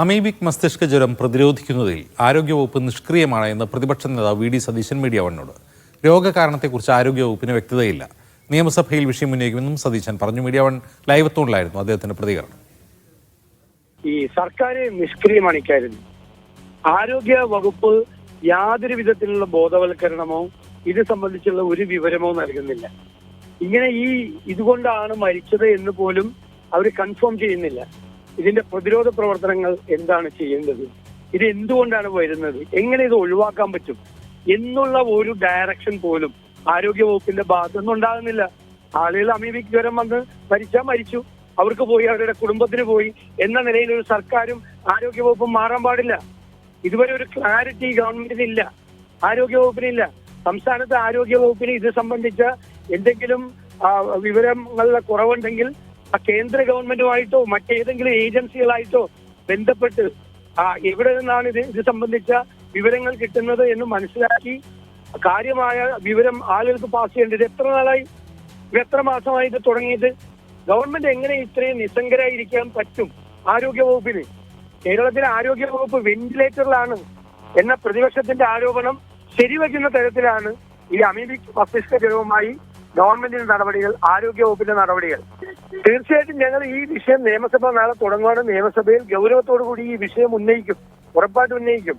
Amoebic മസ്തിഷ്ക ജ്വരം പ്രതിരോധിക്കുന്നതിൽ ആരോഗ്യവകുപ്പ് നിഷ്ക്രിയമാണ് എന്ന് പ്രതിപക്ഷ നേതാവ് വി.ഡി. സതീശൻ മീഡിയ വണ്ണോട്. രോഗകാരണത്തെക്കുറിച്ച് ആരോഗ്യവകുപ്പിന് വ്യക്തതയില്ല. നിയമസഭയിൽ വിഷയം ഉന്നയിക്കുമെന്നും സതീശൻ പറഞ്ഞു. മീഡിയ വൺ ലൈവ് എത്തുകൊണ്ടായിരുന്നു അദ്ദേഹത്തിന്റെ പ്രതികരണം. ഈ സർക്കാർ നിഷ്ക്രിയമാണ് ഇക്കാര്യം. ആരോഗ്യ വകുപ്പ് യാതൊരു വിധത്തിലുള്ള ബോധവൽക്കരണമോ ഇത് സംബന്ധിച്ചുള്ള ഒരു വിവരമോ നൽകുന്നില്ല. ഇങ്ങനെ ഇതുകൊണ്ടാണ് മരിച്ചത് എന്ന് പോലും അവർ കൺഫേം ചെയ്യുന്നില്ല. ഇതിന്റെ പ്രതിരോധ പ്രവർത്തനങ്ങൾ എന്താണ് ചെയ്യേണ്ടത്, ഇത് എന്തുകൊണ്ടാണ് വരുന്നത്, എങ്ങനെ ഇത് ഒഴിവാക്കാൻ പറ്റും എന്നുള്ള ഒരു ഡയറക്ഷൻ പോലും ആരോഗ്യ വകുപ്പിന്റെ ഭാഗത്തുനിന്ന് ഉണ്ടാകുന്നില്ല. ആളുകൾ അമീബിക് ജ്വരം വന്ന് മരിച്ചാൽ മരിച്ചു, അവർക്ക് പോയി, അവരുടെ കുടുംബത്തിന് പോയി എന്ന നിലയിൽ ഒരു സർക്കാരും ആരോഗ്യ വകുപ്പും മാറാൻ പാടില്ല. ഇതുവരെ ഒരു ക്ലാരിറ്റി ഗവൺമെന്റിനില്ല, ആരോഗ്യ വകുപ്പിനില്ല. സംസ്ഥാനത്തെ ആരോഗ്യ വകുപ്പിന് ഇത് സംബന്ധിച്ച എന്തെങ്കിലും വിവരങ്ങളുടെ കുറവുണ്ടെങ്കിൽ കേന്ദ്ര ഗവൺമെന്റുമായിട്ടോ മറ്റേതെങ്കിലും ഏജൻസികളായിട്ടോ ബന്ധപ്പെട്ട് എവിടെ നിന്നാണ് ഇത് സംബന്ധിച്ച വിവരങ്ങൾ കിട്ടുന്നത് എന്ന് മനസ്സിലാക്കി കാര്യമായ വിവരം ആളുകൾക്ക് പാസ് ചെയ്യേണ്ടത്. എത്ര നാളായി, എത്ര മാസമായി ഇത് തുടങ്ങിയിട്ട്? ഗവൺമെന്റ് എങ്ങനെ ഇത്രയും നിസ്സംഗരായിരിക്കാൻ പറ്റും ആരോഗ്യ വകുപ്പിന്? കേരളത്തിലെ ആരോഗ്യ വകുപ്പ് വെന്റിലേറ്ററിലാണ് എന്ന പ്രതിപക്ഷത്തിന്റെ ആരോപണം ശരിവെക്കുന്ന തരത്തിലാണ് ഈ അമീബിക് മസ്തിഷ്ക ജ്വരവുമായി ഗവൺമെന്റിന്റെ നടപടികൾ, ആരോഗ്യ വകുപ്പിന്റെ നടപടികൾ. തീർച്ചയായിട്ടും ഞങ്ങൾ ഈ വിഷയം നിയമസഭ നാളെ തുടങ്ങുവാണ്. നിയമസഭയിൽ ഗൗരവത്തോടു കൂടി ഈ വിഷയം ഉന്നയിക്കും, ഉറപ്പായിട്ട് ഉന്നയിക്കും.